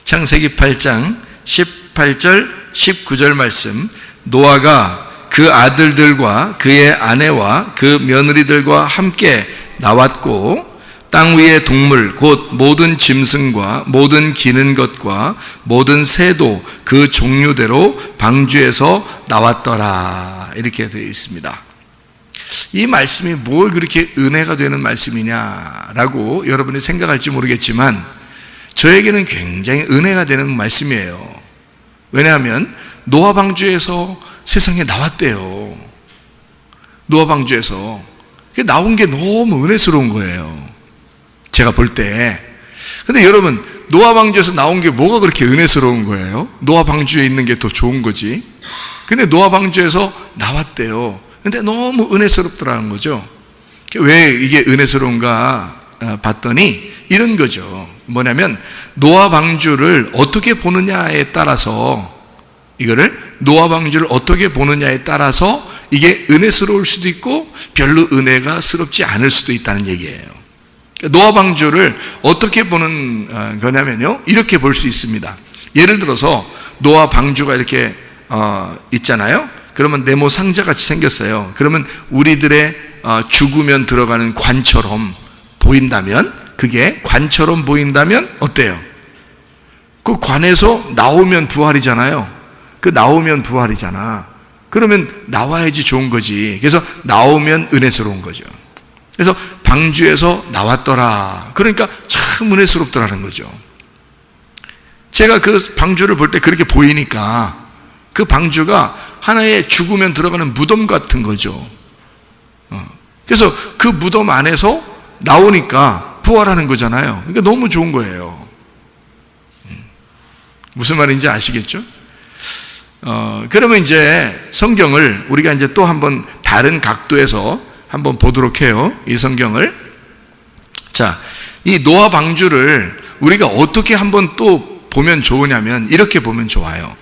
창세기 8장 18절 19절 말씀, 노아가 그 아들들과 그의 아내와 그 며느리들과 함께 나왔고 땅 위의 동물 곧 모든 짐승과 모든 기는 것과 모든 새도 그 종류대로 방주에서 나왔더라. 이렇게 되어 있습니다. 이 말씀이 뭘 그렇게 은혜가 되는 말씀이냐라고 여러분이 생각할지 모르겠지만 저에게는 굉장히 은혜가 되는 말씀이에요. 왜냐하면 노아 방주에서 세상에 나왔대요. 노아 방주에서 나온 게 너무 은혜스러운 거예요, 제가 볼 때. 근데 여러분, 노아 방주에서 나온 게 뭐가 그렇게 은혜스러운 거예요? 노아 방주에 있는 게 더 좋은 거지. 근데 노아 방주에서 나왔대요. 근데 너무 은혜스럽더라는 거죠. 왜 이게 은혜스러운가 봤더니 이런 거죠. 뭐냐면 노아 방주를 어떻게 보느냐에 따라서, 이거를 노아 방주를 어떻게 보느냐에 따라서 이게 은혜스러울 수도 있고 별로 은혜가 스럽지 않을 수도 있다는 얘기예요. 노아 방주를 어떻게 보는 거냐면요, 이렇게 볼 수 있습니다. 예를 들어서 노아 방주가 이렇게 있잖아요. 그러면 네모 상자같이 생겼어요. 그러면 우리들의 죽으면 들어가는 관처럼 보인다면, 그게 관처럼 보인다면 어때요? 그 관에서 나오면 부활이잖아요. 그 나오면 부활이잖아. 그러면 나와야지 좋은 거지. 그래서 나오면 은혜스러운 거죠. 그래서 방주에서 나왔더라. 그러니까 참 은혜스럽더라는 거죠. 제가 그 방주를 볼 때 그렇게 보이니까 그 방주가 하나의 죽으면 들어가는 무덤 같은 거죠. 그래서 그 무덤 안에서 나오니까 부활하는 거잖아요. 그러니까 너무 좋은 거예요. 무슨 말인지 아시겠죠? 그러면 이제 성경을 우리가 이제 또 한번 다른 각도에서 한번 보도록 해요. 이 성경을. 자, 이 노아 방주를 우리가 어떻게 한번 또 보면 좋으냐면 이렇게 보면 좋아요.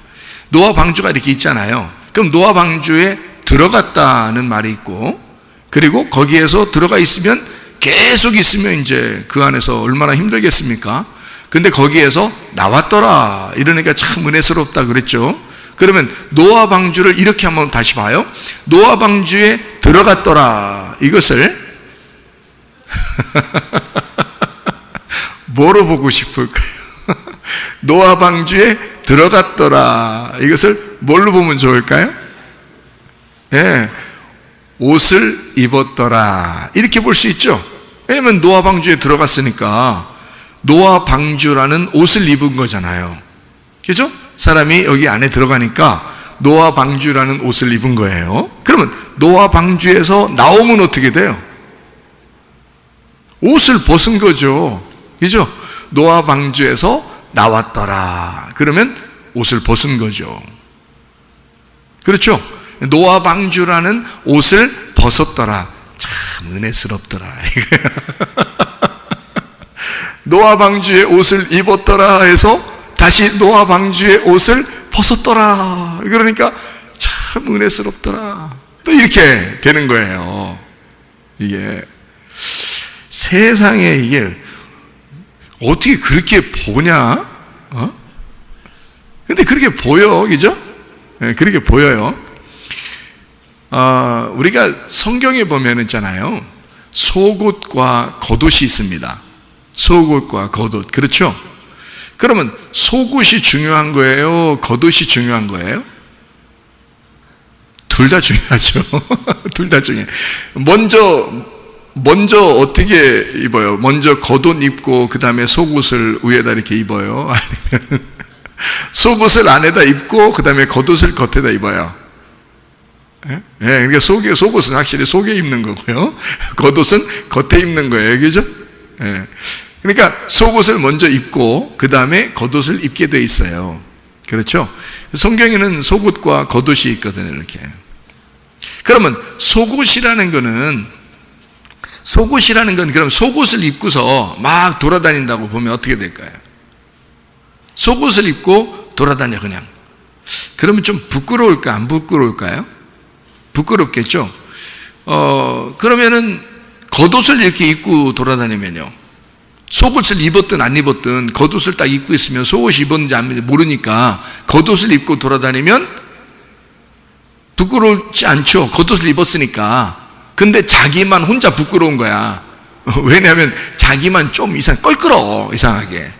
노아 방주가 이렇게 있잖아요. 그럼 노아 방주에 들어갔다는 말이 있고, 그리고 거기에서 들어가 있으면 계속 있으면 이제 그 안에서 얼마나 힘들겠습니까? 근데 거기에서 나왔더라. 이러니까 참 은혜스럽다 그랬죠. 그러면 노아 방주를 이렇게 한번 다시 봐요. 노아 방주에 들어갔더라. 이것을 뭐로 보고 싶을까요? 노아 방주에 들어갔더라. 이것을 뭘로 보면 좋을까요? 예, 옷을 입었더라. 이렇게 볼 수 있죠. 왜냐면 노아 방주에 들어갔으니까 노아 방주라는 옷을 입은 거잖아요. 그죠? 사람이 여기 안에 들어가니까 노아 방주라는 옷을 입은 거예요. 그러면 노아 방주에서 나오면 어떻게 돼요? 옷을 벗은 거죠. 그죠? 노아 방주에서 나왔더라. 그러면 옷을 벗은 거죠. 그렇죠? 노아 방주라는 옷을 벗었더라. 참 은혜스럽더라. 노아 방주의 옷을 입었더라 해서 다시 노아 방주의 옷을 벗었더라. 그러니까 참 은혜스럽더라. 또 이렇게 되는 거예요. 이게 세상에 이게 어떻게 그렇게 보냐? 근데 그렇게 보여, 그죠? 네, 그렇게 보여요. 우리가 성경에 보면 있잖아요. 속옷과 겉옷이 있습니다. 속옷과 겉옷. 그렇죠? 그러면 속옷이 중요한 거예요? 겉옷이 중요한 거예요? 둘 다 중요하죠. 둘 다 중요해요. 먼저 어떻게 입어요? 먼저 겉옷 입고 그 다음에 속옷을 위에다 이렇게 입어요? 아니면 속옷을 안에다 입고 그 다음에 겉옷을 겉에다 입어요? 예? 예, 그러니까 속옷은 확실히 속에 입는 거고요. 겉옷은 겉에 입는 거예요. 그죠? 예. 그러니까 속옷을 먼저 입고 그 다음에 겉옷을 입게 돼 있어요. 그렇죠? 성경에는 속옷과 겉옷이 있거든요. 이렇게. 그러면 속옷이라는 건 그럼 속옷을 입고서 막 돌아다닌다고 보면 어떻게 될까요? 속옷을 입고 돌아다녀 그냥. 그러면 좀 부끄러울까 안 부끄러울까요? 부끄럽겠죠. 그러면은 겉옷을 이렇게 입고 돌아다니면요, 속옷을 입었든 안 입었든 겉옷을 딱 입고 있으면 속옷이 입었는지 안 입었는지 모르니까 겉옷을 입고 돌아다니면 부끄럽지 않죠. 겉옷을 입었으니까. 근데 자기만 혼자 부끄러운 거야. 왜냐하면 자기만 좀 껄끄러워, 이상하게.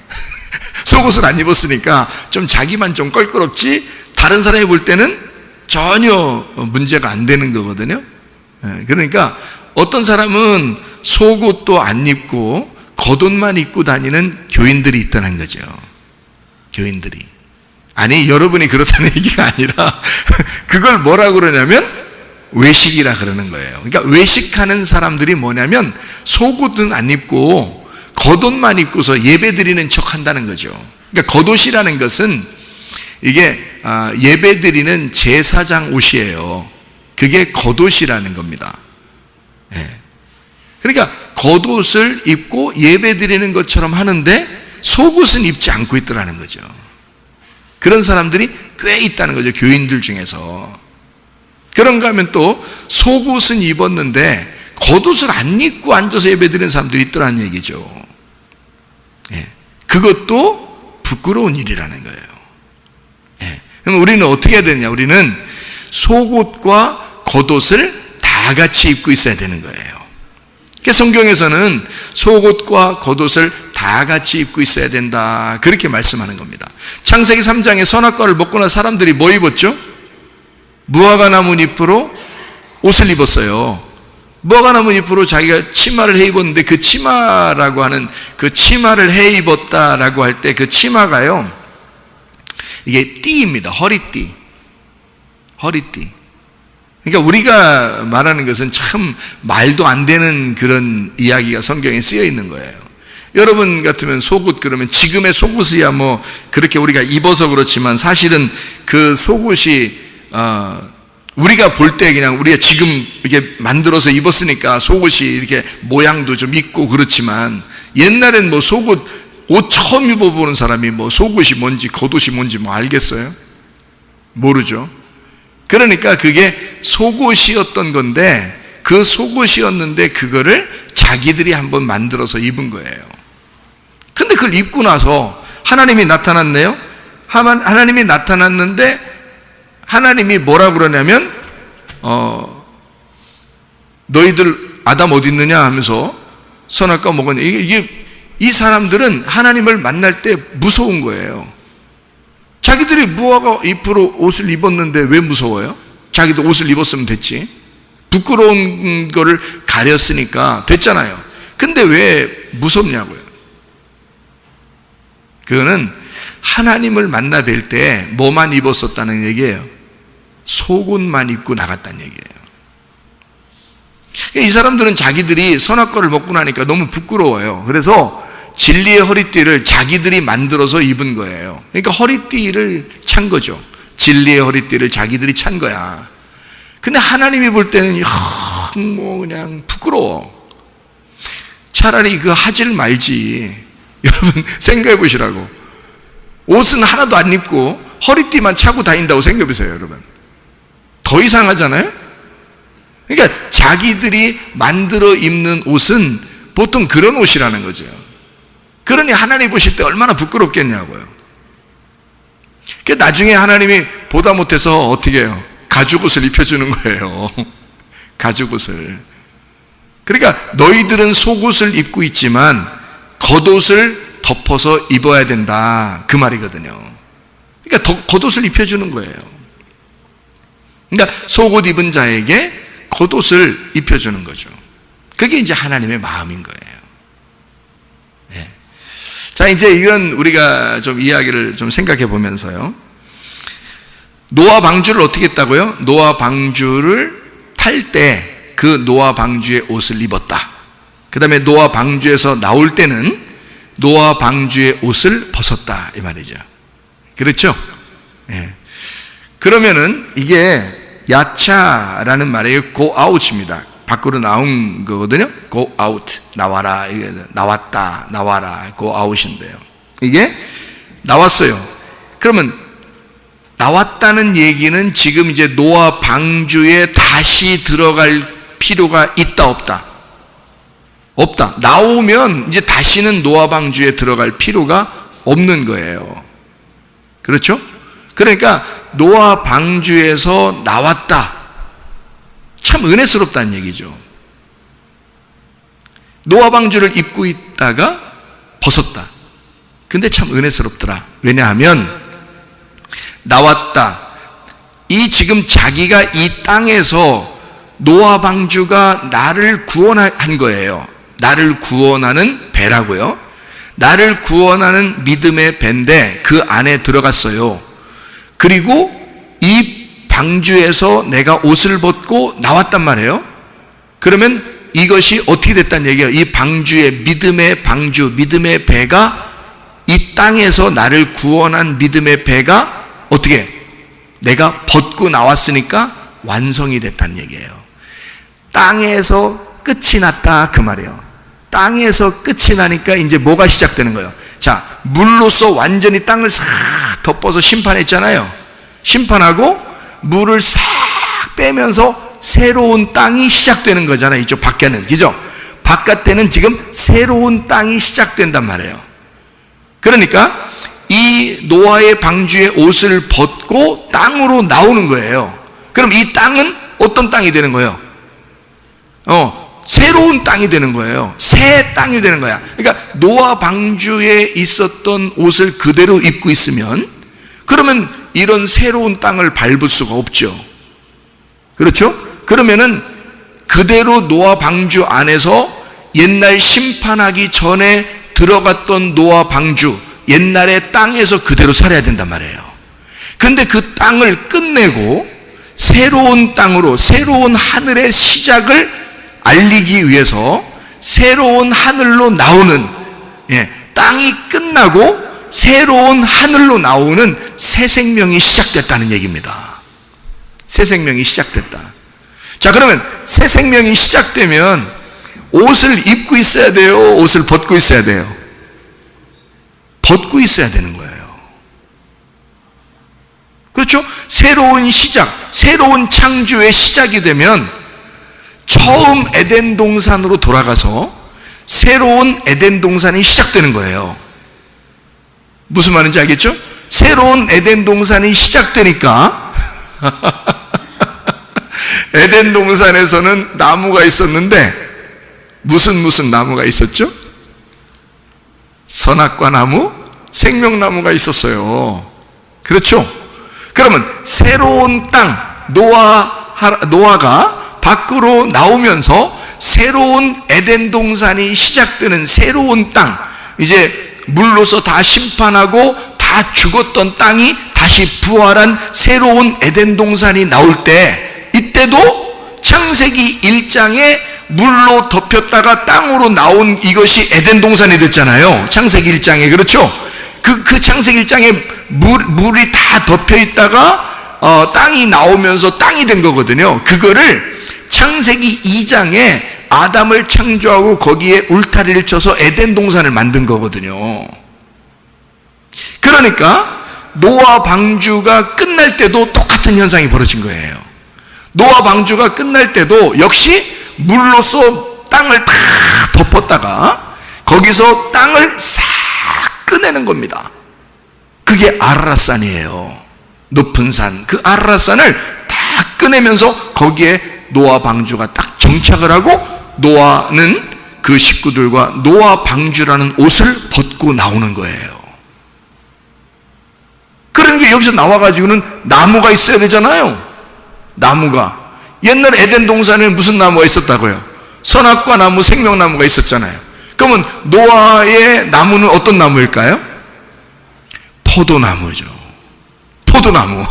속옷을 안 입었으니까 좀 자기만 좀 껄끄럽지, 다른 사람이 볼 때는 전혀 문제가 안 되는 거거든요. 그러니까 어떤 사람은 속옷도 안 입고 겉옷만 입고 다니는 교인들이 있다는 거죠. 교인들이. 아니, 여러분이 그렇다는 얘기가 아니라 그걸 뭐라고 그러냐면 외식이라 그러는 거예요. 그러니까 외식하는 사람들이 뭐냐면 속옷은 안 입고 겉옷만 입고서 예배 드리는 척 한다는 거죠. 그러니까 겉옷이라는 것은 이게 예배 드리는 제사장 옷이에요. 그게 겉옷이라는 겁니다. 그러니까 겉옷을 입고 예배 드리는 것처럼 하는데 속옷은 입지 않고 있더라는 거죠. 그런 사람들이 꽤 있다는 거죠. 교인들 중에서. 그런가 하면 또 속옷은 입었는데 겉옷을 안 입고 앉아서 예배 드리는 사람들이 있더라는 얘기죠. 그것도 부끄러운 일이라는 거예요. 그럼 우리는 어떻게 해야 되느냐? 우리는 속옷과 겉옷을 다 같이 입고 있어야 되는 거예요. 성경에서는 속옷과 겉옷을 다 같이 입고 있어야 된다, 그렇게 말씀하는 겁니다. 창세기 3장에 선악과를 먹고 난 사람들이 뭐 입었죠? 무화과 나무 잎으로 옷을 입었어요. 무화과 나무 잎으로 자기가 치마를 해 입었는데, 그 치마라고 하는, 그 치마를 해 입었다라고 할 때 그 치마가요, 이게 띠입니다. 허리띠. 허리띠. 그러니까 우리가 말하는 것은 참 말도 안 되는 그런 이야기가 성경에 쓰여 있는 거예요. 여러분 같으면 속옷, 그러면 지금의 속옷이야 뭐 그렇게 우리가 입어서 그렇지만, 사실은 그 속옷이 우리가 볼 때 그냥 우리가 지금 이렇게 만들어서 입었으니까 속옷이 이렇게 모양도 좀 있고 그렇지만, 옛날엔 뭐 속옷, 옷 처음 입어보는 사람이 뭐 속옷이 뭔지 겉옷이 뭔지 뭐 알겠어요? 모르죠. 그러니까 그게 속옷이었던 건데, 그 속옷이었는데 그거를 자기들이 한번 만들어서 입은 거예요. 근데 그걸 입고 나서 하나님이 나타났네요. 하나님이 나타났는데 하나님이 뭐라 그러냐면 너희들 아담 어디 있느냐 하면서 선악과 먹었냐. 이 사람들은 하나님을 만날 때 무서운 거예요. 자기들이 무화과 잎으로 옷을 입었는데 왜 무서워요? 자기도 옷을 입었으면 됐지. 부끄러운 거를 가렸으니까 됐잖아요. 근데 왜 무섭냐고요? 그거는 하나님을 만나 뵐 때 뭐만 입었었다는 얘기예요? 속옷만 입고 나갔다는 얘기예요. 이 사람들은 자기들이 선악과를 먹고 나니까 너무 부끄러워요. 그래서 진리의 허리띠를 자기들이 만들어서 입은 거예요. 그러니까 허리띠를 찬 거죠. 진리의 허리띠를 자기들이 찬 거야. 근데 하나님이 볼 때는 뭐 그냥 부끄러워. 차라리 그거 하질 말지. 여러분 생각해 보시라고. 옷은 하나도 안 입고 허리띠만 차고 다닌다고 생각해 보세요, 여러분. 더 이상하잖아요? 그러니까 자기들이 만들어 입는 옷은 보통 그런 옷이라는 거죠. 그러니 하나님 보실 때 얼마나 부끄럽겠냐고요. 나중에 하나님이 보다 못해서 어떻게 해요? 가죽옷을 입혀주는 거예요. 가죽옷을. 그러니까 너희들은 속옷을 입고 있지만 겉옷을 덮어서 입어야 된다, 그 말이거든요. 그러니까 겉옷을 입혀주는 거예요. 그러니까 속옷 입은 자에게 겉옷을 입혀주는 거죠. 그게 이제 하나님의 마음인 거예요. 자, 이제 이건 우리가 좀 이야기를 좀 생각해 보면서요. 노아 방주를 어떻게 했다고요? 노아 방주를 탈 때 그 노아 방주의 옷을 입었다. 그 다음에 노아 방주에서 나올 때는 노아 방주의 옷을 벗었다, 이 말이죠. 그렇죠? 그러면은 이게 야차라는 말이 go out입니다. 밖으로 나온 거거든요. go out, 나와라, 나왔다, 나와라, go out인데요. 이게 나왔어요. 그러면 나왔다는 얘기는 지금 이제 노아 방주에 다시 들어갈 필요가 있다 없다? 없다. 나오면 이제 다시는 노아 방주에 들어갈 필요가 없는 거예요. 그렇죠? 그러니까 노아 방주에서 나왔다. 참 은혜스럽다는 얘기죠. 노아 방주를 입고 있다가 벗었다. 근데 참 은혜스럽더라. 왜냐하면 나왔다. 이 지금 자기가 이 땅에서 노아 방주가 나를 구원한 거예요. 나를 구원하는 배라고요. 나를 구원하는 믿음의 배인데 그 안에 들어갔어요. 그리고 이 방주에서 내가 옷을 벗고 나왔단 말이에요. 그러면 이것이 어떻게 됐다는 얘기예요? 이 방주의 믿음의 방주, 믿음의 배가 이 땅에서 나를 구원한 믿음의 배가 어떻게? 내가 벗고 나왔으니까 완성이 됐다는 얘기예요. 땅에서 끝이 났다 그 말이에요. 땅에서 끝이 나니까 이제 뭐가 시작되는 거예요? 자, 물로서 완전히 땅을 싹 덮어서 심판했잖아요. 심판하고 물을 싹 빼면서 새로운 땅이 시작되는 거잖아요. 이쪽 밖에는. 그죠? 바깥에는 지금 새로운 땅이 시작된단 말이에요. 그러니까 이 노아의 방주의 옷을 벗고 땅으로 나오는 거예요. 그럼 이 땅은 어떤 땅이 되는 거예요? 새로운 땅이 되는 거예요. 새 땅이 되는 거야. 그러니까 노아 방주에 있었던 옷을 그대로 입고 있으면 그러면 이런 새로운 땅을 밟을 수가 없죠. 그렇죠? 그러면은 그대로 노아 방주 안에서 옛날 심판하기 전에 들어갔던 노아 방주, 옛날의 땅에서 그대로 살아야 된단 말이에요. 근데 그 땅을 끝내고 새로운 땅으로, 새로운 하늘의 시작을 알리기 위해서 새로운 하늘로 나오는, 땅이 끝나고 새로운 하늘로 나오는 새 생명이 시작됐다는 얘기입니다. 새 생명이 시작됐다. 자, 그러면 새 생명이 시작되면 옷을 입고 있어야 돼요? 옷을 벗고 있어야 돼요? 벗고 있어야 되는 거예요. 그렇죠? 새로운 시작, 새로운 창조의 시작이 되면 처음 에덴 동산으로 돌아가서 새로운 에덴 동산이 시작되는 거예요. 무슨 말인지 알겠죠? 새로운 에덴 동산이 시작되니까 에덴 동산에서는 나무가 있었는데 무슨 나무가 있었죠? 선악과 나무, 생명나무가 있었어요. 그렇죠? 그러면 새로운 땅, 노아가 밖으로 나오면서 새로운 에덴 동산이 시작되는 새로운 땅, 이제 물로서 다 심판하고 다 죽었던 땅이 다시 부활한 새로운 에덴 동산이 나올 때, 이때도 창세기 1장에 물로 덮였다가 땅으로 나온 이것이 에덴 동산이 됐잖아요. 창세기 1장에. 그렇죠? 그 창세기 1장에 물이 다 덮여 있다가 땅이 나오면서 땅이 된 거거든요. 그거를 창세기 2장에 아담을 창조하고 거기에 울타리를 쳐서 에덴 동산을 만든 거거든요. 그러니까 노아 방주가 끝날 때도 똑같은 현상이 벌어진 거예요. 노아 방주가 끝날 때도 역시 물로서 땅을 다 덮었다가 거기서 땅을 싹 꺼내는 겁니다. 그게 아라랏산이에요. 높은 산, 그 아라랏산을 다 꺼내면서 거기에 노아 방주가 딱 정착을 하고 노아는 그 식구들과 노아 방주라는 옷을 벗고 나오는 거예요. 그러니까 여기서 나와가지고는 나무가 있어야 되잖아요. 나무가. 옛날 에덴 동산에 무슨 나무가 있었다고요? 선악과 나무, 생명나무가 있었잖아요. 그러면 노아의 나무는 어떤 나무일까요? 포도나무죠. 포도나무.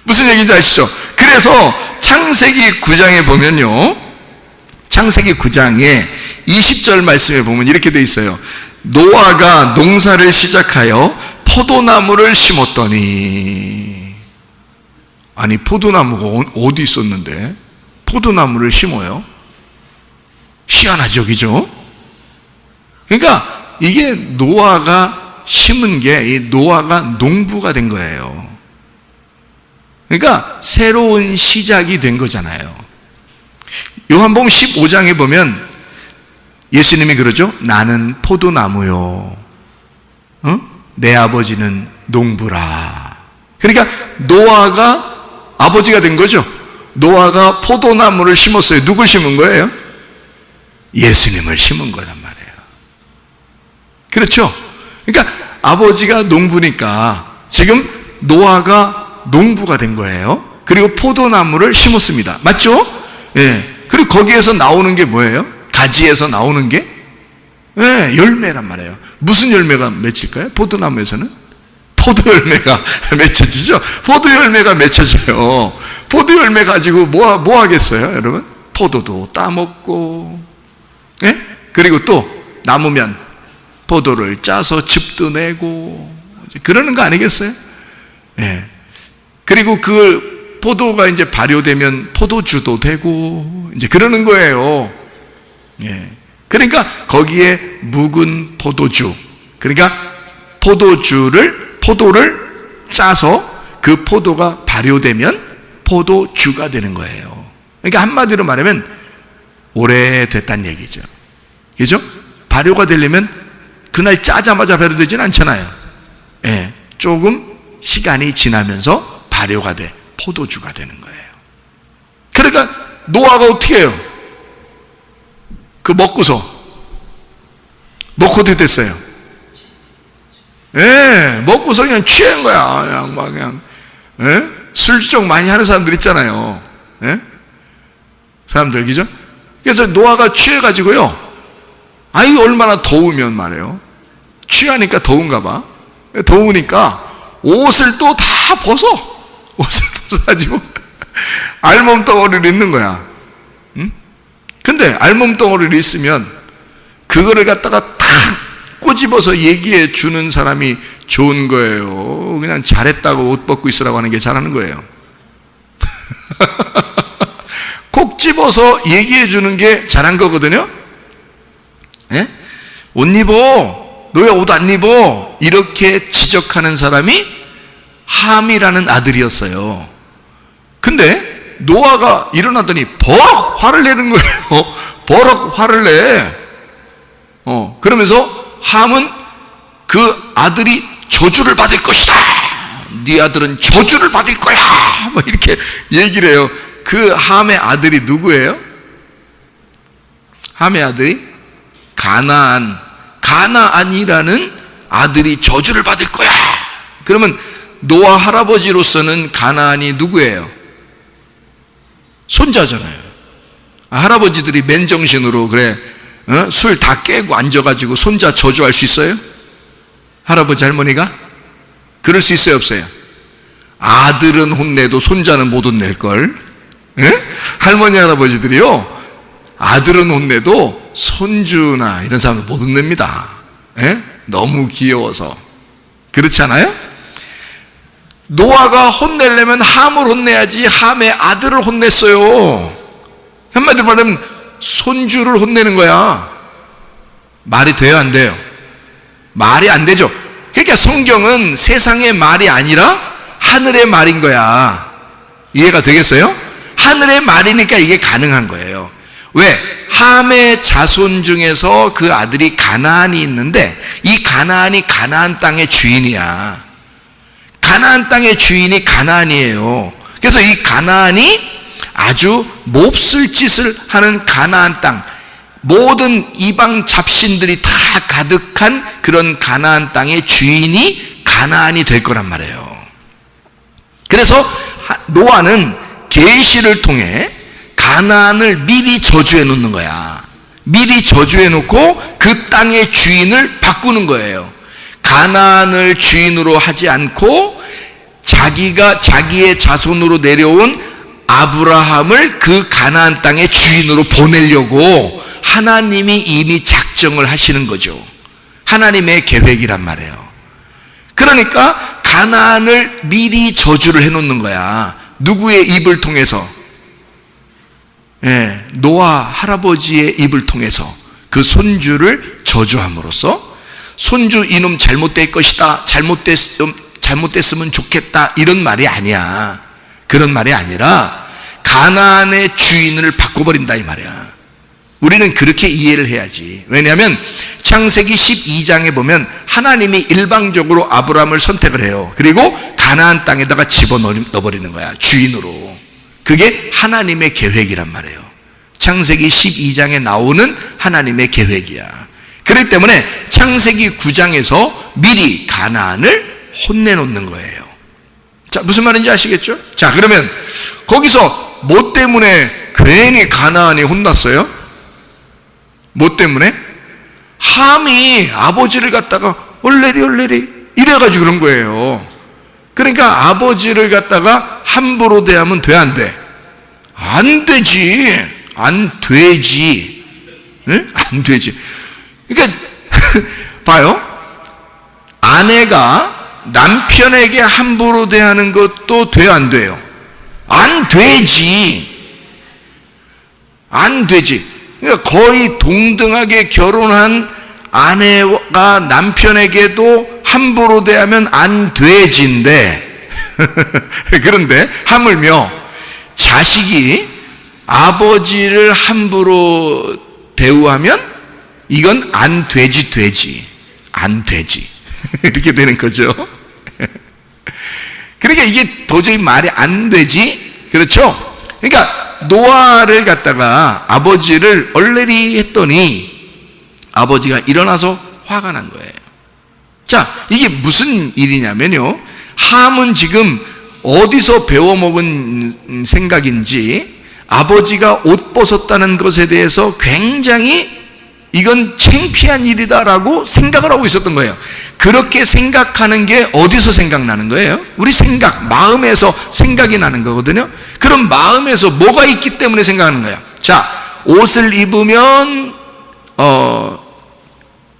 무슨 얘기인지 아시죠? 그래서 창세기 9장에 보면요, 창세기 9장에 20절 말씀에 보면 이렇게 돼 있어요. 노아가 농사를 시작하여 포도나무를 심었더니. 아니, 포도나무가 어디 있었는데 포도나무를 심어요? 희한하죠, 그죠? 그러니까 이게 노아가 심은 게 이 노아가 농부가 된 거예요. 그러니까 새로운 시작이 된 거잖아요. 요한복음 15장에 보면 예수님이 그러죠. 나는 포도나무요, 내 아버지는 농부라. 그러니까 노아가 아버지가 된 거죠. 노아가 포도나무를 심었어요. 누굴 심은 거예요? 예수님을 심은 거란 말이에요. 그렇죠? 그러니까 아버지가 농부니까 지금 노아가 농부가 된 거예요. 그리고 포도나무를 심었습니다. 맞죠? 예. 그리고 거기에서 나오는 게 뭐예요? 가지에서 나오는 게 열매란 말이에요. 무슨 열매가 맺힐까요? 포도나무에서는 포도 열매가 맺혀지죠. 포도 열매가 맺혀져요. 포도 열매 가지고 뭐 하겠어요, 여러분? 포도도 따먹고, 예? 그리고 또 남으면 포도를 짜서 즙도 내고, 그러는 거 아니겠어요? 예. 그리고 그 포도가 이제 발효되면 포도주도 되고, 이제 그러는 거예요. 예. 그러니까 거기에 묵은 포도주, 그러니까 포도를 짜서 그 포도가 발효되면 포도주가 되는 거예요. 그러니까 한마디로 말하면 오래됐다는 얘기죠. 그죠? 발효가 되려면 그날 짜자마자 발효되지는 않잖아요. 예. 조금 시간이 지나면서 발효가 돼 포도주가 되는 거예요. 그러니까 노아가 어떻게 해요? 그 먹고서 어떻게 됐어요? 예, 먹고서 그냥 취한 거야. 그냥 예? 술주정 많이 하는 사람들 있잖아요. 예? 사람들, 그죠? 그래서 노아가 취해가지고요. 아이, 얼마나 더우면 말이에요. 취하니까 더운가 봐. 더우니까 옷을 또 다 벗어. 옷을 벗어가지고 알몸덩어리를 입는 거야. 응? 근데 알몸덩어리를 입으면 그거를 갖다가 탁 꼬집어서 얘기해 주는 사람이 좋은 거예요. 그냥 잘했다고 옷 벗고 있으라고 하는 게 잘하는 거예요. 콕 집어서 얘기해 주는 게 잘한 거거든요. 예? 옷 입어. 너야 옷 안 입어. 이렇게 지적하는 사람이 함이라는 아들이었어요. 근데 노아가 일어나더니 버럭 화를 내는 거예요. 버럭 화를 내. 그러면서 함은 그 아들이 저주를 받을 것이다. 네 아들은 저주를 받을 거야. 뭐 이렇게 얘기를 해요. 그 함의 아들이 누구예요? 함의 아들이 가나안이라는 아들이 저주를 받을 거야. 그러면 노아 할아버지로서는 가나안이 누구예요? 손자잖아요. 할아버지들이 맨정신으로 그래 술 다 깨고 앉아가지고 손자 저주할 수 있어요? 할아버지 할머니가? 그럴 수 있어요, 없어요? 아들은 혼내도 손자는 못 혼낼걸. 예? 할머니 할아버지들이요, 아들은 혼내도 손주나 이런 사람은 못 혼냅니다. 예? 너무 귀여워서. 그렇지 않아요? 노아가 혼내려면 함을 혼내야지 함의 아들을 혼냈어요. 한마디로 말하면 손주를 혼내는 거야. 말이 돼요, 안 돼요? 말이 안 되죠. 그러니까 성경은 세상의 말이 아니라 하늘의 말인 거야. 이해가 되겠어요? 하늘의 말이니까 이게 가능한 거예요. 왜? 함의 자손 중에서 그 아들이 가나안이 있는데 이 가나안이 가나안 땅의 주인이야. 가나안 땅의 주인이 가나안이에요. 그래서 이 가나안이 아주 몹쓸 짓을 하는 가나안 땅, 모든 이방 잡신들이 다 가득한 그런 가나안 땅의 주인이 가나안이 될 거란 말이에요. 그래서 노아는 계시를 통해 가나안을 미리 저주해 놓는 거야. 미리 저주해 놓고 그 땅의 주인을 바꾸는 거예요. 가나안을 주인으로 하지 않고 자기의 자손으로 내려온 아브라함을 그 가나안 땅의 주인으로 보내려고 하나님이 이미 작정을 하시는 거죠. 하나님의 계획이란 말이에요. 그러니까 가나안을 미리 저주를 해놓는 거야. 누구의 입을 통해서? 노아 할아버지의 입을 통해서 그 손주를 저주함으로써 손주 이놈 잘못될 것이다, 잘못됐으면 좋겠다, 이런 말이 아니야. 그런 말이 아니라 가나안의 주인을 바꿔버린다 이 말이야. 우리는 그렇게 이해를 해야지. 왜냐하면 창세기 12장에 보면 하나님이 일방적으로 아브라함을 선택을 해요. 그리고 가나안 땅에다가 집어넣어버리는 거야, 주인으로. 그게 하나님의 계획이란 말이에요. 창세기 12장에 나오는 하나님의 계획이야. 그렇기 때문에 창세기 9장에서 미리 가나안을 혼내놓는 거예요. 자, 무슨 말인지 아시겠죠? 자, 그러면 거기서 뭐 때문에 괜히 가나안이 혼났어요? 뭐 때문에? 함이 아버지를 갖다가 얼레리 이래가지고 그런 거예요. 그러니까 아버지를 갖다가 함부로 대하면 돼, 안 돼? 안 되지. 안 되지. 응? 안 되지. 그러니까 봐요. 아내가 남편에게 함부로 대하는 것도 돼요, 안 돼요? 안 되지. 안 되지. 그러니까 거의 동등하게 결혼한 아내가 남편에게도 함부로 대하면 안 되지인데 그런데 하물며 자식이 아버지를 함부로 대우하면 이건 안 되지 안 되지 이렇게 되는 거죠. 그러니까 이게 도저히 말이 안 되지. 그렇죠? 그러니까 노아를 갖다가 아버지를 얼레리 했더니 아버지가 일어나서 화가 난 거예요. 자, 이게 무슨 일이냐면요, 함은 지금 어디서 배워먹은 생각인지 아버지가 옷 벗었다는 것에 대해서 굉장히 이건 창피한 일이다라고 생각을 하고 있었던 거예요. 그렇게 생각하는 게 어디서 생각나는 거예요? 우리 생각, 마음에서 생각이 나는 거거든요. 그럼 마음에서 뭐가 있기 때문에 생각하는 거예요? 자, 옷을 입으면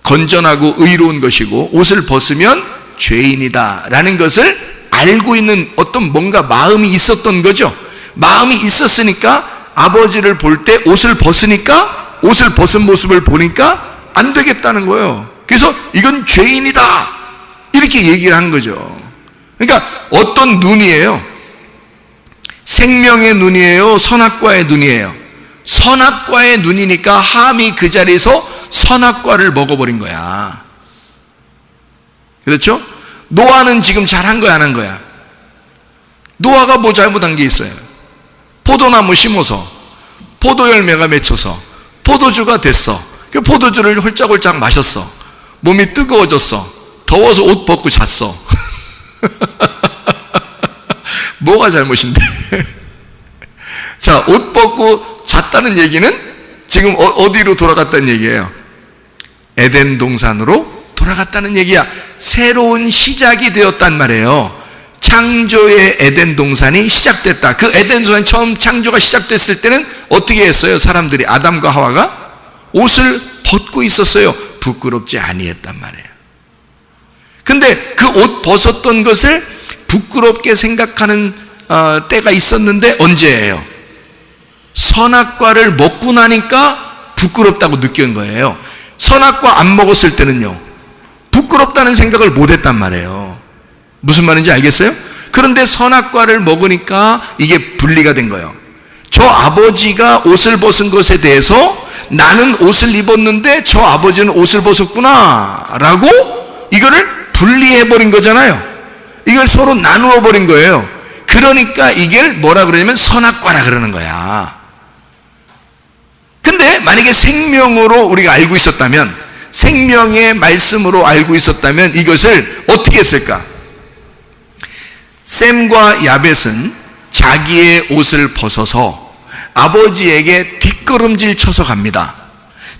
건전하고 의로운 것이고 옷을 벗으면 죄인이다 라는 것을 알고 있는 어떤 뭔가 마음이 있었던 거죠. 마음이 있었으니까 아버지를 볼 때 옷을 벗으니까, 옷을 벗은 모습을 보니까 안 되겠다는 거예요. 그래서 이건 죄인이다 이렇게 얘기를 한 거죠. 그러니까 어떤 눈이에요? 생명의 눈이에요? 선악과의 눈이에요? 선악과의 눈이니까 함이 그 자리에서 선악과를 먹어버린 거야. 그렇죠? 노아는 지금 잘한 거야, 안 한 거야? 노아가 뭐 잘못한 게 있어요? 포도나무 심어서 포도 열매가 맺혀서 포도주가 됐어. 그 포도주를 홀짝홀짝 마셨어. 몸이 뜨거워졌어. 더워서 옷 벗고 잤어. 뭐가 잘못인데? 자, 옷 벗고 잤다는 얘기는 지금 어디로 돌아갔다는 얘기예요? 에덴 동산으로 돌아갔다는 얘기야. 새로운 시작이 되었단 말이에요. 창조의 에덴 동산이 시작됐다. 그 에덴 동산이 처음 창조가 시작됐을 때는 어떻게 했어요? 사람들이, 아담과 하와가 옷을 벗고 있었어요. 부끄럽지 아니했단 말이에요. 근데 그 옷 벗었던 것을 부끄럽게 생각하는 때가 있었는데 언제예요? 선악과를 먹고 나니까 부끄럽다고 느낀 거예요. 선악과 안 먹었을 때는요, 부끄럽다는 생각을 못 했단 말이에요. 무슨 말인지 알겠어요? 그런데 선악과를 먹으니까 이게 분리가 된 거예요. 저 아버지가 옷을 벗은 것에 대해서 나는 옷을 입었는데 저 아버지는 옷을 벗었구나 라고 이거를 분리해버린 거잖아요. 이걸 서로 나누어 버린 거예요. 그러니까 이게 뭐라 그러냐면 선악과라 그러는 거야. 근데 만약에 생명으로 우리가 알고 있었다면, 생명의 말씀으로 알고 있었다면 이것을 어떻게 했을까? 셈과 야벳은 자기의 옷을 벗어서 아버지에게 뒷걸음질 쳐서 갑니다.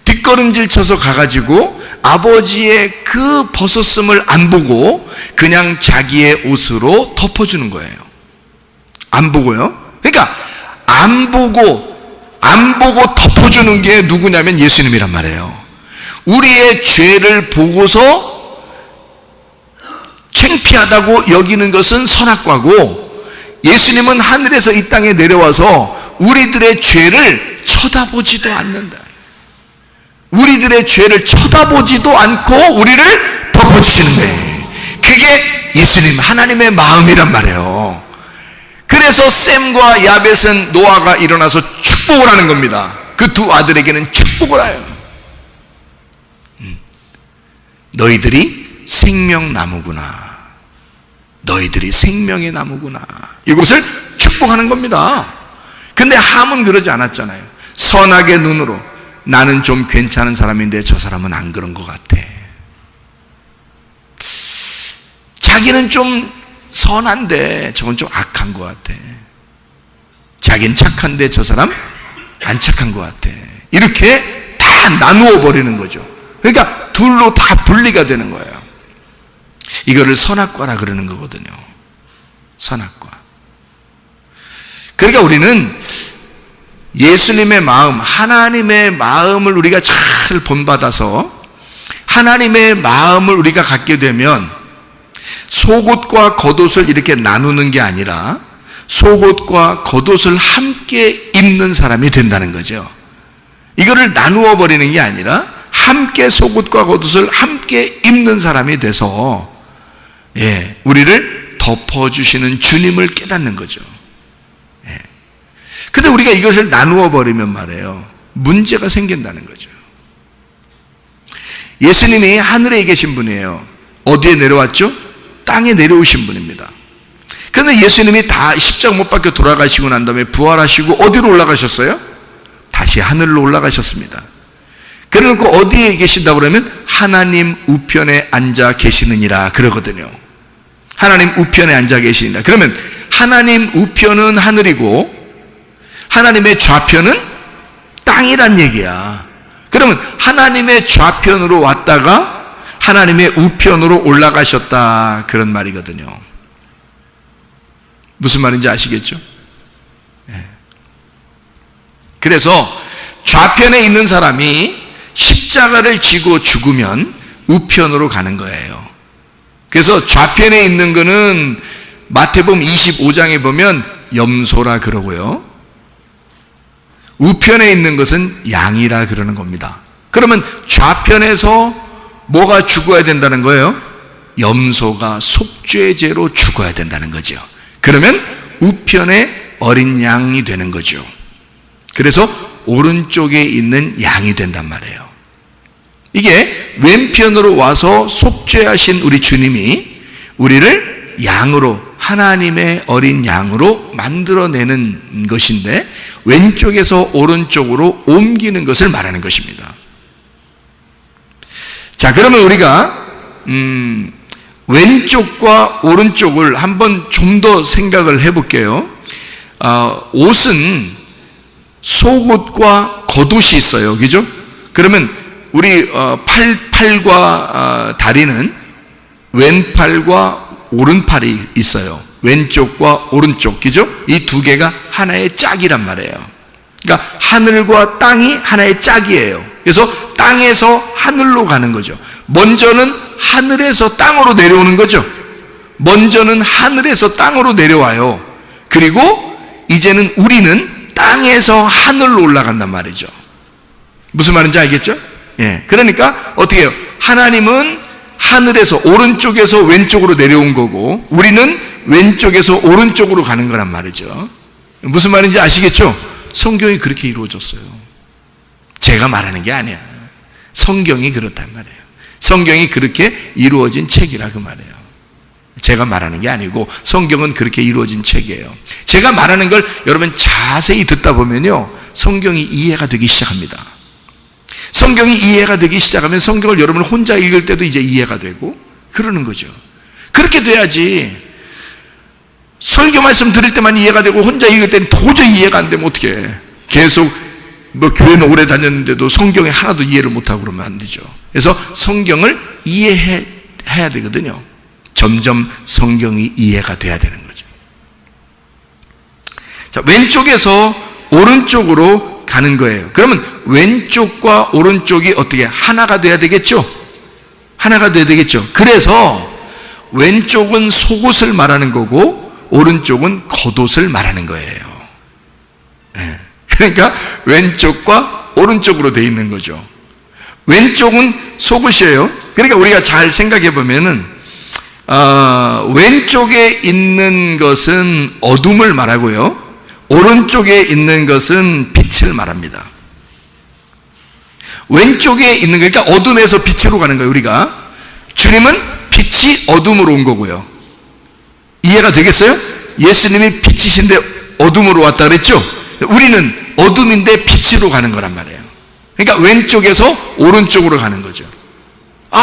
뒷걸음질 쳐서 가가지고 아버지의 그 벗었음을 안 보고 그냥 자기의 옷으로 덮어주는 거예요. 안 보고요. 그러니까 안 보고 덮어주는 게 누구냐면 예수님이란 말이에요. 우리의 죄를 보고서 창피하다고 여기는 것은 선악과고, 예수님은 하늘에서 이 땅에 내려와서 우리들의 죄를 쳐다보지도 않는다. 우리들의 죄를 쳐다보지도 않고 우리를 덮어주시는 거예요. 그게 예수님, 하나님의 마음이란 말이에요. 그 그래서 셈과 야벳은 노아가 일어나서 축복을 하는 겁니다. 그 두 아들에게는 축복을 해요. 너희들이 생명나무구나. 너희들이 생명의 나무구나. 이것을 축복하는 겁니다. 근데 함은 그러지 않았잖아요. 선악의 눈으로 나는 좀 괜찮은 사람인데 저 사람은 안 그런 것 같아. 자기는 좀 선한데 저건 좀 악한 것 같아. 자기는 착한데 저 사람 안 착한 것 같아. 이렇게 다 나누어 버리는 거죠. 그러니까 둘로 다 분리가 되는 거예요. 이거를 선악과라 그러는 거거든요. 선악과. 그러니까 우리는 예수님의 마음, 하나님의 마음을 우리가 잘 본받아서 하나님의 마음을 우리가 갖게 되면 속옷과 겉옷을 이렇게 나누는 게 아니라 속옷과 겉옷을 함께 입는 사람이 된다는 거죠. 이거를 나누어 버리는 게 아니라 함께 속옷과 겉옷을 함께 입는 사람이 돼서 우리를 덮어주시는 주님을 깨닫는 거죠. 근데 우리가 이것을 나누어 버리면 말이에요, 문제가 생긴다는 거죠. 예수님이 하늘에 계신 분이에요. 어디에 내려왔죠? 땅에 내려오신 분입니다. 그런데 예수님이 다 십자가 못 박혀 돌아가시고 난 다음에 부활하시고 어디로 올라가셨어요? 다시 하늘로 올라가셨습니다. 그래놓고 어디에 계신다고 그러면 하나님 우편에 앉아 계시느니라 그러거든요. 하나님 우편에 앉아 계시니라. 그러면 하나님 우편은 하늘이고 하나님의 좌편은 땅이란 얘기야. 그러면 하나님의 좌편으로 왔다가 하나님의 우편으로 올라가셨다, 그런 말이거든요. 무슨 말인지 아시겠죠? 그래서 좌편에 있는 사람이 십자가를 지고 죽으면 우편으로 가는 거예요. 그래서 좌편에 있는 거는 마태복음 25장에 보면 염소라 그러고요, 우편에 있는 것은 양이라 그러는 겁니다. 그러면 좌편에서 뭐가 죽어야 된다는 거예요? 염소가 속죄제로 죽어야 된다는 거죠. 그러면 우편에 어린 양이 되는 거죠. 그래서 오른쪽에 있는 양이 된단 말이에요. 이게 왼편으로 와서 속죄하신 우리 주님이 우리를 양으로, 하나님의 어린 양으로 만들어내는 것인데 왼쪽에서 오른쪽으로 옮기는 것을 말하는 것입니다. 자, 그러면 우리가 왼쪽과 오른쪽을 한번 좀 더 생각을 해볼게요. 옷은 속옷과 겉옷이 있어요. 그죠? 그러면 우리 팔과 다리는 왼팔과 오른팔이 있어요. 왼쪽과 오른쪽, 그죠? 이 두 개가 하나의 짝이란 말이에요. 그러니까 하늘과 땅이 하나의 짝이에요. 그래서 땅에서 하늘로 가는 거죠. 먼저는 하늘에서 땅으로 내려오는 거죠. 먼저는 하늘에서 땅으로 내려와요. 그리고 이제는 우리는 땅에서 하늘로 올라간단 말이죠. 무슨 말인지 알겠죠? 그러니까 어떻게 해요? 하나님은 하늘에서 오른쪽에서 왼쪽으로 내려온 거고 우리는 왼쪽에서 오른쪽으로 가는 거란 말이죠. 무슨 말인지 아시겠죠? 성경이 그렇게 이루어졌어요. 제가 말하는 게 아니야. 성경이 그렇단 말이에요. 성경이 그렇게 이루어진 책이라 그 말이에요. 제가 말하는 게 아니고 성경은 그렇게 이루어진 책이에요. 제가 말하는 걸 여러분 자세히 듣다 보면요, 성경이 이해가 되기 시작합니다. 성경이 이해가 되기 시작하면 성경을 여러분 혼자 읽을 때도 이제 이해가 되고 그러는 거죠. 그렇게 돼야지. 설교 말씀 들을 때만 이해가 되고 혼자 읽을 때는 도저히 이해가 안 되면 어떻게 해? 계속 교회는 오래 다녔는데도 성경에 하나도 이해를 못하고 그러면 안 되죠. 그래서 성경을 이해해야 되거든요. 점점 성경이 이해가 돼야 되는 거죠. 자, 왼쪽에서 오른쪽으로 가는 거예요. 그러면 왼쪽과 오른쪽이 어떻게 하나가 돼야 되겠죠? 하나가 돼야 되겠죠. 그래서 왼쪽은 속옷을 말하는 거고 오른쪽은 겉옷을 말하는 거예요. 그러니까 왼쪽과 오른쪽으로 돼 있는 거죠. 왼쪽은 속옷이에요. 그러니까 우리가 잘 생각해 보면은 왼쪽에 있는 것은 어둠을 말하고요, 오른쪽에 있는 것은 빛을 말합니다. 왼쪽에 있는 거니까 어둠에서 빛으로 가는 거예요. 우리가 주님은 빛이 어둠으로 온 거고요. 이해가 되겠어요? 예수님이 빛이신데 어둠으로 왔다 그랬죠? 우리는 어둠인데 빛으로 가는 거란 말이에요. 그러니까 왼쪽에서 오른쪽으로 가는 거죠.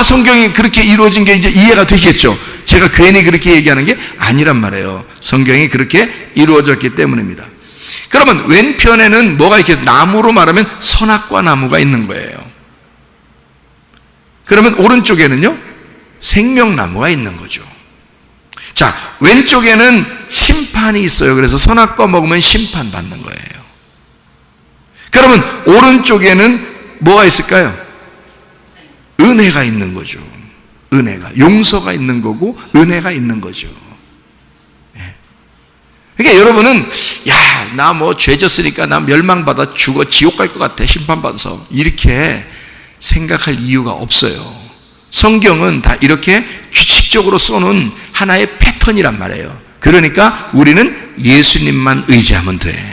성경이 그렇게 이루어진 게 이제 이해가 되겠죠? 제가 괜히 그렇게 얘기하는 게 아니란 말이에요. 성경이 그렇게 이루어졌기 때문입니다. 그러면 왼편에는 뭐가 이렇게 나무로 말하면 선악과 나무가 있는 거예요. 그러면 오른쪽에는요, 생명나무가 있는 거죠. 자, 왼쪽에는 심판이 있어요. 그래서 선악과 먹으면 심판받는 거예요. 그러면 오른쪽에는 뭐가 있을까요? 은혜가 있는 거죠. 은혜가, 용서가 있는 거고 은혜가 있는 거죠. 그러니까 여러분은 나 뭐 죄졌으니까 나 멸망받아 죽어 지옥 갈 것 같아, 심판받아서, 이렇게 생각할 이유가 없어요. 성경은 다 이렇게 규칙적으로 써놓은 하나의 패턴이란 말이에요. 그러니까 우리는 예수님만 의지하면 돼.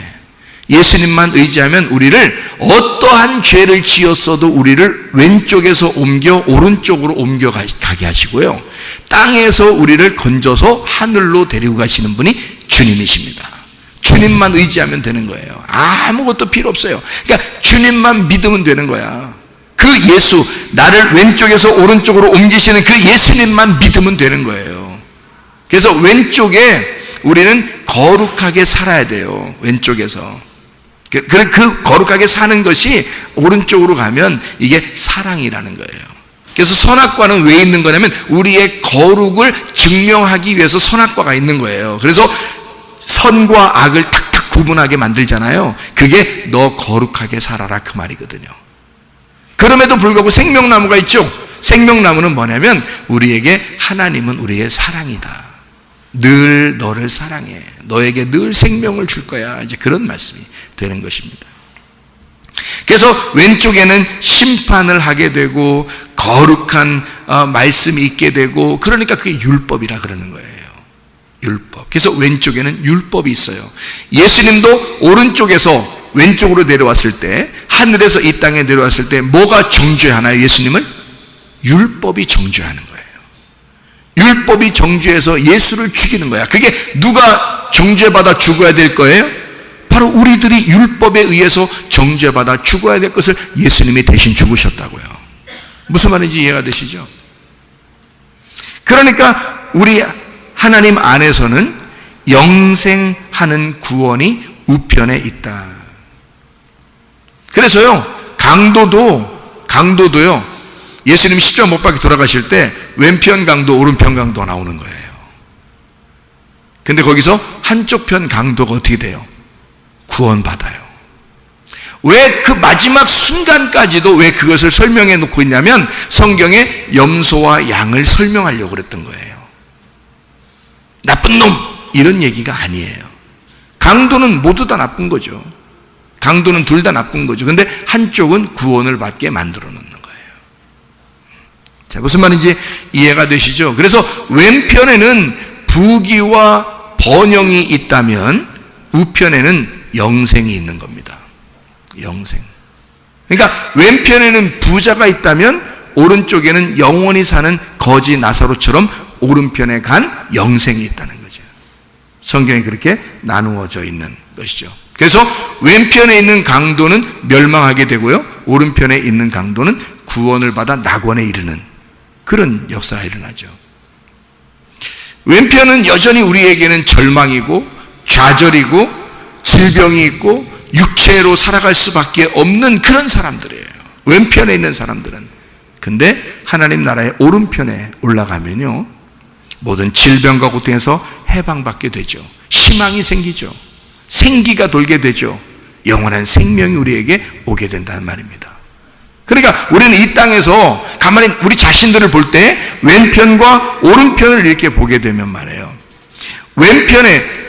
예수님만 의지하면 우리를 어떠한 죄를 지었어도 우리를 왼쪽에서 옮겨 오른쪽으로 옮겨가게 하시고요, 땅에서 우리를 건져서 하늘로 데리고 가시는 분이 주님이십니다. 주님만 의지하면 되는 거예요. 아무것도 필요 없어요. 그러니까 주님만 믿으면 되는 거야. 그 예수, 나를 왼쪽에서 오른쪽으로 옮기시는 그 예수님만 믿으면 되는 거예요. 그래서 왼쪽에 우리는 거룩하게 살아야 돼요. 왼쪽에서. 그 거룩하게 사는 것이 오른쪽으로 가면 이게 사랑이라는 거예요. 그래서 선악과는 왜 있는 거냐면 우리의 거룩을 증명하기 위해서 선악과가 있는 거예요. 그래서 선과 악을 탁탁 구분하게 만들잖아요. 그게 너 거룩하게 살아라, 그 말이거든요. 그럼에도 불구하고 생명나무가 있죠. 생명나무는 뭐냐면 우리에게 하나님은 우리의 사랑이다. 늘 너를 사랑해. 너에게 늘 생명을 줄 거야. 이제 그런 말씀이 되는 것입니다. 그래서 왼쪽에는 심판을 하게 되고 거룩한 말씀이 있게 되고, 그러니까 그게 율법이라 그러는 거예요. 율법. 그래서 왼쪽에는 율법이 있어요. 예수님도 오른쪽에서 왼쪽으로 내려왔을 때, 하늘에서 이 땅에 내려왔을 때 뭐가 정죄하나요? 예수님을? 율법이 정죄하는 거예요. 율법이 정죄해서 예수를 죽이는 거야. 그게 누가 정죄받아 죽어야 될 거예요? 바로 우리들이 율법에 의해서 정죄받아 죽어야 될 것을 예수님이 대신 죽으셨다고요. 무슨 말인지 이해가 되시죠? 그러니까 우리 하나님 안에서는 영생하는 구원이 우편에 있다. 그래서요, 강도도요, 예수님이 십자가 못 박혀 돌아가실 때 왼편 강도, 오른편 강도가 나오는 거예요. 근데 거기서 한쪽 편 강도가 어떻게 돼요? 구원받아요. 왜 그 마지막 순간까지도 왜 그것을 설명해 놓고 있냐면 성경에 염소와 양을 설명하려고 그랬던 거예요. 나쁜 놈, 이런 얘기가 아니에요. 강도는 모두 다 나쁜 거죠. 강도는 둘 다 나쁜 거죠. 근데 한쪽은 구원을 받게 만들어 놓는 거예요. 자, 무슨 말인지 이해가 되시죠? 그래서 왼편에는 부귀와 번영이 있다면 우편에는 영생이 있는 겁니다. 영생. 그러니까 왼편에는 부자가 있다면 오른쪽에는 영원히 사는 거지 나사로처럼 오른편에 간 영생이 있다는 거죠. 성경이 그렇게 나누어져 있는 것이죠. 그래서 왼편에 있는 강도는 멸망하게 되고요, 오른편에 있는 강도는 구원을 받아 낙원에 이르는 그런 역사가 일어나죠. 왼편은 여전히 우리에게는 절망이고 좌절이고 질병이 있고 육체로 살아갈 수밖에 없는 그런 사람들이에요. 왼편에 있는 사람들은. 근데 하나님 나라의 오른편에 올라가면요, 모든 질병과 고통에서 해방받게 되죠. 희망이 생기죠. 생기가 돌게 되죠. 영원한 생명이 우리에게 오게 된다는 말입니다. 그러니까 우리는 이 땅에서 가만히 우리 자신들을 볼 때 왼편과 오른편을 이렇게 보게 되면 말이에요, 왼편에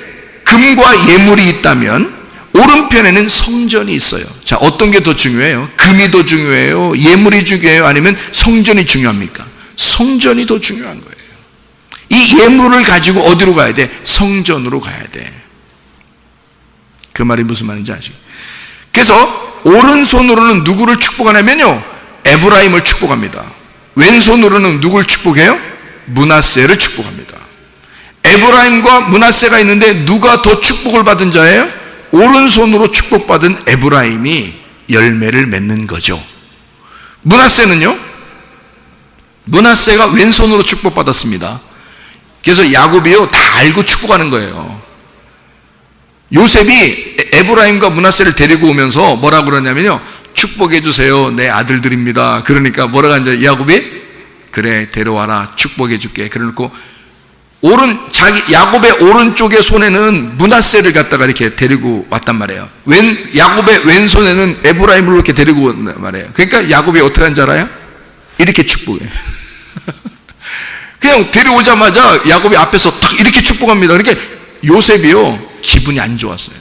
금과 예물이 있다면 오른편에는 성전이 있어요. 자, 어떤 게 더 중요해요? 금이 더 중요해요? 예물이 중요해요? 아니면 성전이 중요합니까? 성전이 더 중요한 거예요. 이 예물을 가지고 어디로 가야 돼? 성전으로 가야 돼. 그 말이 무슨 말인지 아시죠? 그래서 오른손으로는 누구를 축복하냐면요, 에브라임을 축복합니다. 왼손으로는 누구를 축복해요? 므낫세를 축복합니다. 에브라임과 므낫세가 있는데 누가 더 축복을 받은 자예요? 오른손으로 축복받은 에브라임이 열매를 맺는 거죠. 므낫세는요, 므낫세가 왼손으로 축복받았습니다. 그래서 야곱이요, 다 알고 축복하는 거예요. 요셉이 에브라임과 므낫세를 데리고 오면서 뭐라고 그러냐면요, 축복해 주세요, 내 아들들입니다. 그러니까 뭐라고 하는지 야곱이, 그래 데려와라, 축복해 줄게. 그래놓고 야곱의 오른쪽의 손에는 므낫세를 갖다가 이렇게 데리고 왔단 말이에요. 야곱의 왼손에는 에브라임을 이렇게 데리고 왔단 말이에요. 그러니까 야곱이 어떻게 한지 알아요? 이렇게 축복해. 그냥 데려오자마자 야곱이 앞에서 탁 이렇게 축복합니다. 그러니까 요셉이요, 기분이 안 좋았어요.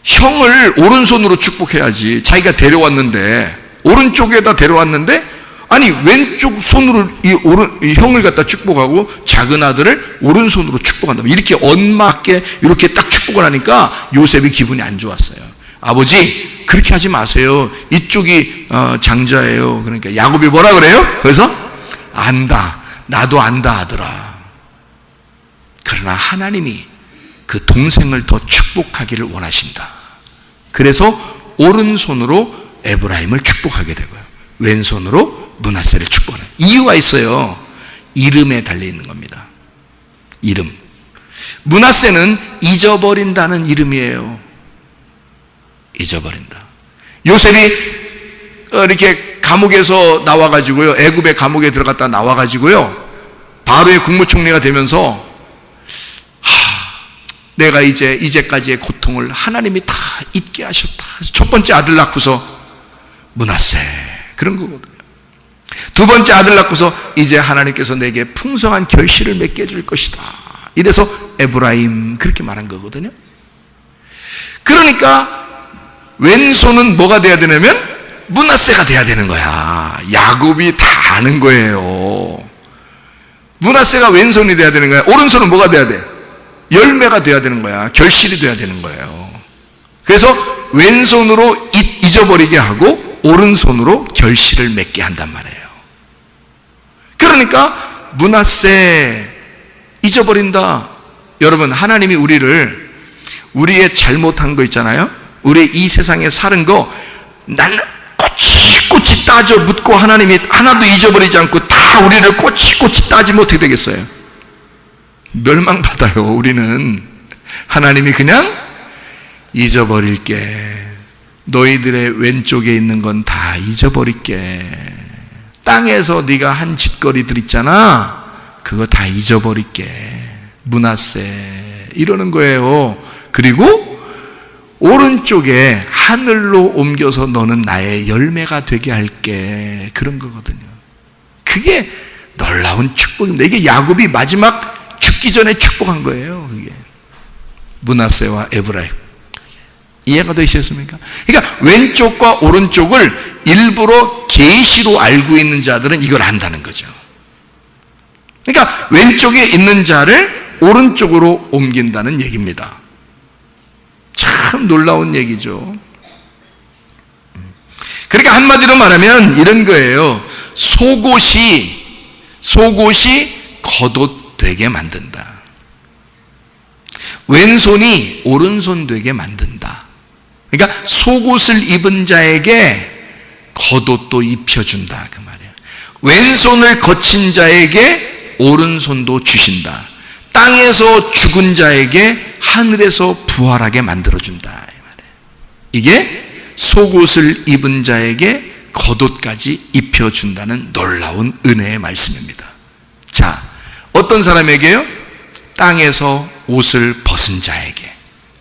형을 오른손으로 축복해야지. 자기가 데려왔는데, 오른쪽에다 데려왔는데, 아니 왼쪽 손으로 이 형을 갖다 축복하고 작은 아들을 오른손으로 축복한다. 이렇게 엇맞게 이렇게 딱 축복을 하니까 요셉이 기분이 안 좋았어요. 아버지, 그렇게 하지 마세요. 이쪽이 장자예요. 그러니까 야곱이 뭐라 그래요? 그래서 안다, 나도 안다 아들아. 그러나 하나님이 그 동생을 더 축복하기를 원하신다. 그래서 오른손으로 에브라임을 축복하게 되고요, 왼손으로 므낫세를 축복하는 이유가 있어요. 이름에 달려있는 겁니다. 이름. 므낫세는 잊어버린다는 이름이에요. 잊어버린다. 요셉이 이렇게 감옥에서 나와가지고요, 애굽의 감옥에 들어갔다 나와가지고요, 바로의 국무총리가 되면서 내가 이제까지의 고통을 하나님이 다 잊게 하셨다. 첫 번째 아들 낳고서 므낫세, 그런 거거든요. 두 번째 아들 낳고서 이제 하나님께서 내게 풍성한 결실을 맺게 해줄 것이다. 이래서 에브라임, 그렇게 말한 거거든요. 그러니까 왼손은 뭐가 돼야 되냐면 므낫세가 돼야 되는 거야. 야곱이 다 아는 거예요. 므낫세가 왼손이 돼야 되는 거야. 오른손은 뭐가 돼야 돼? 열매가 돼야 되는 거야. 결실이 돼야 되는 거예요. 그래서 왼손으로 잊어버리게 하고 오른손으로 결실을 맺게 한단 말이에요. 그러니까 므낫세 잊어버린다. 여러분, 하나님이 우리의 잘못한 거 있잖아요, 우리의 이 세상에 사는 거 나는 꼬치꼬치 따져 묻고 하나님이 하나도 잊어버리지 않고 다 우리를 꼬치꼬치 따지면 어떻게 되겠어요? 멸망받아요. 우리는 하나님이 그냥 잊어버릴게, 너희들의 왼쪽에 있는 건 다 잊어버릴게, 땅에서 네가 한 짓거리들 있잖아, 그거 다 잊어버릴게, 므낫세, 이러는 거예요. 그리고 오른쪽에 하늘로 옮겨서 너는 나의 열매가 되게 할게, 그런 거거든요. 그게 놀라운 축복입니다. 이게 야곱이 마지막 죽기 전에 축복한 거예요. 이게 므낫세와 에브라임. 이해가 되셨습니까? 그러니까 왼쪽과 오른쪽을 일부러 계시로 알고 있는 자들은 이걸 안다는 거죠. 그러니까 왼쪽에 있는 자를 오른쪽으로 옮긴다는 얘기입니다. 참 놀라운 얘기죠. 그러니까 한마디로 말하면 이런 거예요. 속옷이 겉옷 되게 만든다. 왼손이 오른손 되게 만든다. 그러니까 속옷을 입은 자에게 겉옷도 입혀준다, 그 말이에요. 왼손을 거친 자에게 오른손도 주신다. 땅에서 죽은 자에게 하늘에서 부활하게 만들어준다, 이 말이에요. 이게 속옷을 입은 자에게 겉옷까지 입혀준다는 놀라운 은혜의 말씀입니다. 자, 어떤 사람에게요? 땅에서 옷을 벗은 자에게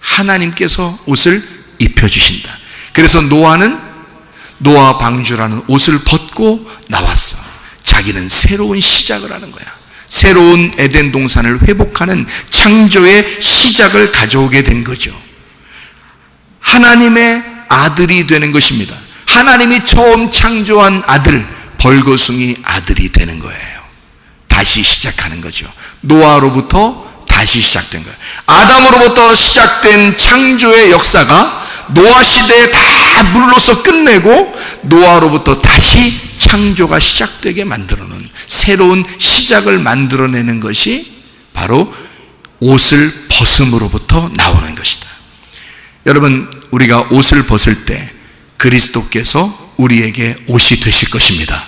하나님께서 옷을 입혀주신다. 그래서 노아 방주라는 옷을 벗고 나왔어. 자기는 새로운 시작을 하는 거야. 새로운 에덴 동산을 회복하는 창조의 시작을 가져오게 된 거죠. 하나님의 아들이 되는 것입니다. 하나님이 처음 창조한 아들, 벌거숭이 아들이 되는 거예요. 다시 시작하는 거죠. 노아로부터 다시 시작된 거예요. 아담으로부터 시작된 창조의 역사가 노아 시대에 다 물로서 끝내고 노아로부터 다시 창조가 시작되게 만들어놓은 새로운 시작을 만들어내는 것이 바로 옷을 벗음으로부터 나오는 것이다. 여러분, 우리가 옷을 벗을 때 그리스도께서 우리에게 옷이 되실 것입니다.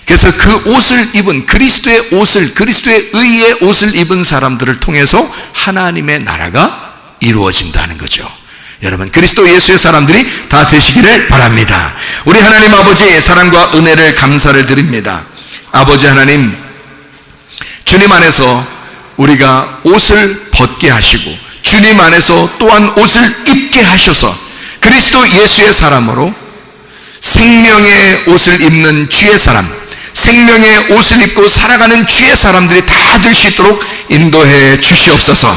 그래서 그 옷을 입은 그리스도의 옷을, 그리스도의 의의 옷을 입은 사람들을 통해서 하나님의 나라가 이루어진다는 거죠. 여러분, 그리스도 예수의 사람들이 다 되시기를 바랍니다. 우리 하나님 아버지의 사랑과 은혜를 감사를 드립니다. 아버지 하나님, 주님 안에서 우리가 옷을 벗게 하시고 주님 안에서 또한 옷을 입게 하셔서 그리스도 예수의 사람으로 생명의 옷을 입는 주의 사람, 생명의 옷을 입고 살아가는 주의 사람들이 다 될 수 있도록 인도해 주시옵소서.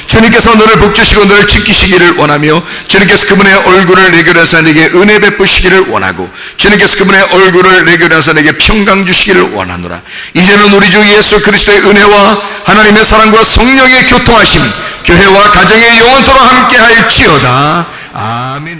주님께서 너를 복주시고 너를 지키시기를 원하며 주님께서 그분의 얼굴을 내게 하사 내게 은혜 베푸시기를 원하고 주님께서 그분의 얼굴을 내게 하사 내게 평강 주시기를 원하노라. 이제는 우리 주 예수 그리스도의 은혜와 하나님의 사랑과 성령의 교통하심이 교회와 가정의 영원토록 함께할지어다. 아멘.